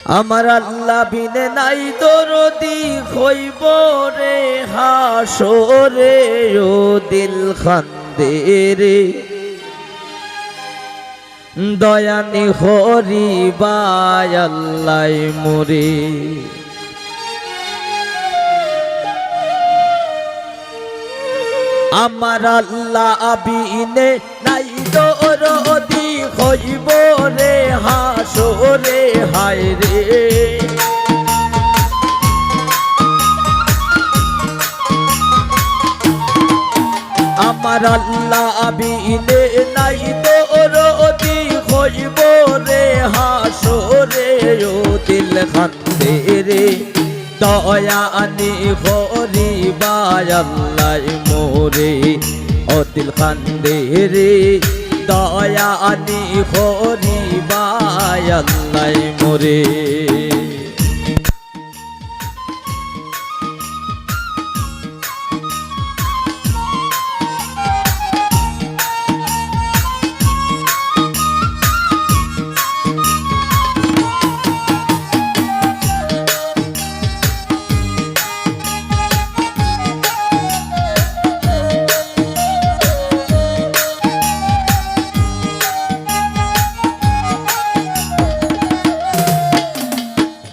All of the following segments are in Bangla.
আমার আল্লাহ বিনে নাই দরদি হইব রে হাসরে ও দিল খান্দে রে দয়ানি হরিবায় আল্লাহ মোরে আমার আল্লাহ বিনে নাই দরদি হইব রে হাসরে হায় রে আমার আল্লাহ বিনে নাই দরদি হইব রে হাসরে ও দিল খান্দে রে দয়ানি হরিবায় আল্লাহ মোরে ও দিল খান্দে রে দয়ানি হরিবায় আল্লাহ মোরে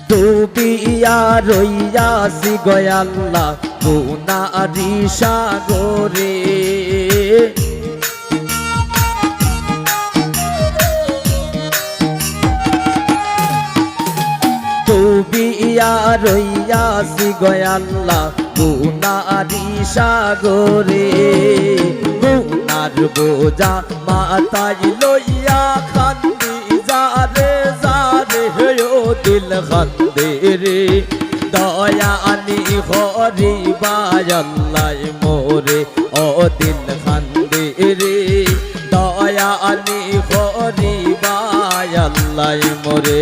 ডুবিয়া রইয়াছি গয়াল্লা গুনারি সাগরে ডুবিয়া রইয়াছি গয়াল্লা গুনারি সাগরে গুনার বোঝা মাথায় লইয়া কান্দি যারে যারে ও দিল খান্দে রে দয়ানি হরিবায় আল্লাহ মোরে ও দিল খান্দে রে দয়ানি হরিবায় আল্লাহ মোরে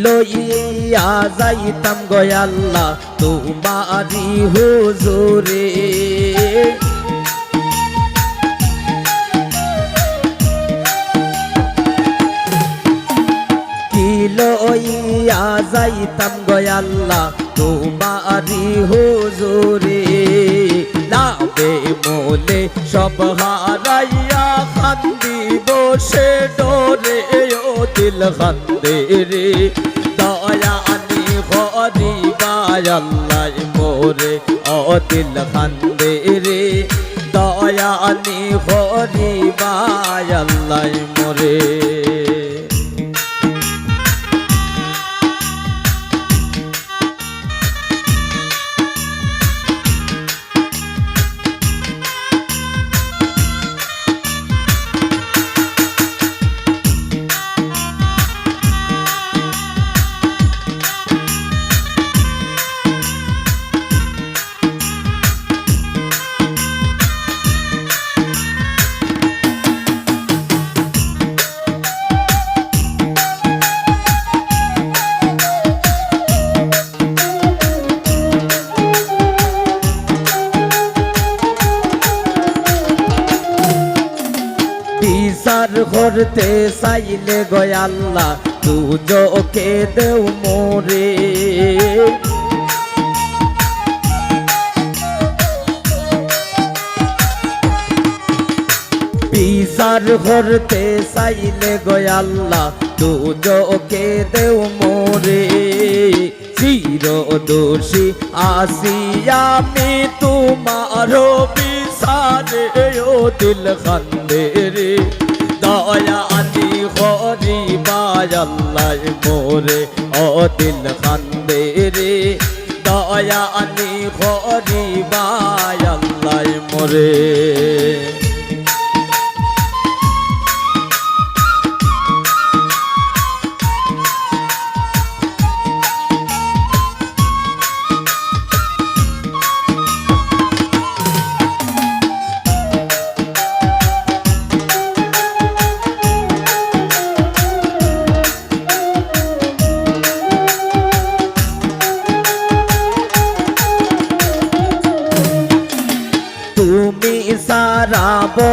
লইয়া যাইতাম গয়াল্লা তোমারি হুজুরে কি লইয়া যাইতাম গয়াল্লা তোমারি হুজুরে লাভে মোলে সব হারাইয়া খান্দি বসে ডরে ও দিল খান্দে রে দয়ানি হরিবায় আল্লাহ মোরে ও দিল খান্দে রে দয়ানি হরিবায় আল্লাহ মোরে বিচার করতে চাইলে গয়াল্লা তুজোকে দেও মোরে বিচার করতে চাইলে গয়াল্লা তুজোকে দেও মোরে চির দোষী আসি আমি তোমারও বিচারে ও দিল খান্দে রে দয়ানি হরিবায় আল্লাহ মোরে ও দিল খান্দে রে দয়ানি হরিবায় আল্লাহ মোরে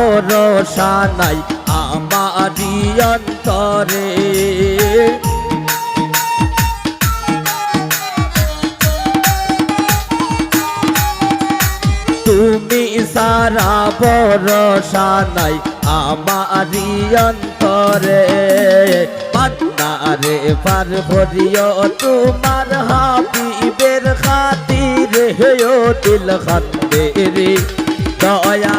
ভরসা নাই আমারি অন্তরে তুমি সারা ভরসা নাই আমারি অন্তরে পান্নারে পার করিও তোমার হাবিবের খাতিরে ও দিল খান্দে রে দয়া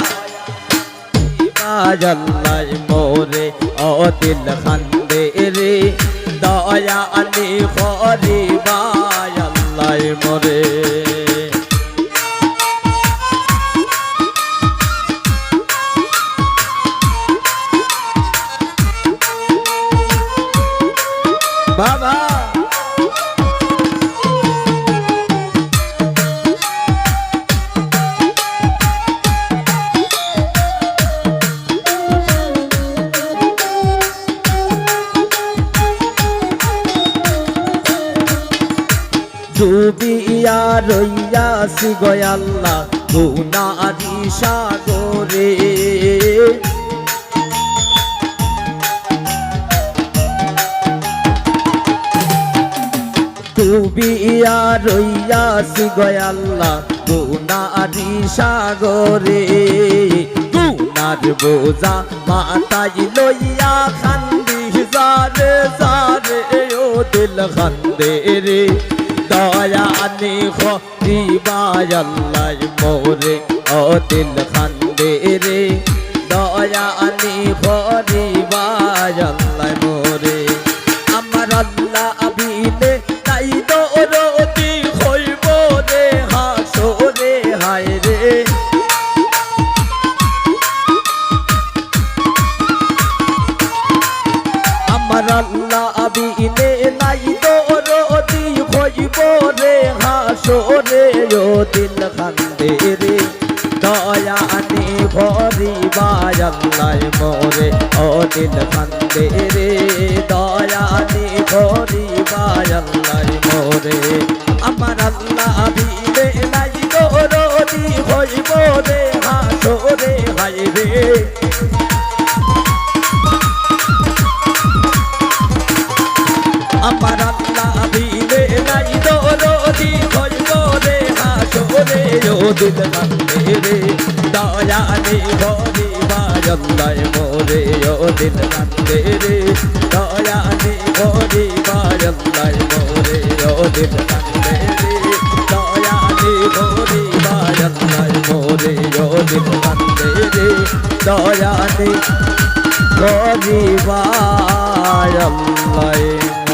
আল্লাহ মোরে ও দিল খান্দে রে দয়া আনি করিবা আল্লাহ মোরে বাবা ডুবিয়া রইয়াছি গো আল্লাহ গুনারি সাগরে ডুবিয়া রইয়াছি গো আল্লাহ গুনারি সাগরে গুনার বোঝা মাথায় লইয়া খান্দি জারে জারে ও দিল খান্দে রে দয়া আনি করিবা আল্লাহ মোরে ও দিল খান্দে রে দয়া আনি করিবা আল্লাহ মোরে আমার আল্লাহ আবিলে তাই দরদি হইব রে হাসরে হায় রে আমার আল্লাহ আবিলে নাই দরদি হইব রে হাসরে ও দিল খান্দে রে দয়া আনি ভরিবা আল্লাহ মোরে ও দিল খান্দে রে দয়া আনি ভরিবা আল্লাহ মোরে আমার আল্লাহ আবিলে নাই দরদি হইব রে হাসরে হায় রে আমার আল্লাহ আবিলে নাই দরদি হইব রে হাসরে ও দিল খান্দে রে দয়া আনি ভরিবা আল্লাহ মোরে ও দিল খান্দে রে দয়া আনি ভরিবা আল্লাহ মোরে ও দিল খান্দে রে দয়া আনি ভরিবা আল্লাহ মোরে ও দিল খান্দে রে দয়া আনি ভরিবা আল্লাহ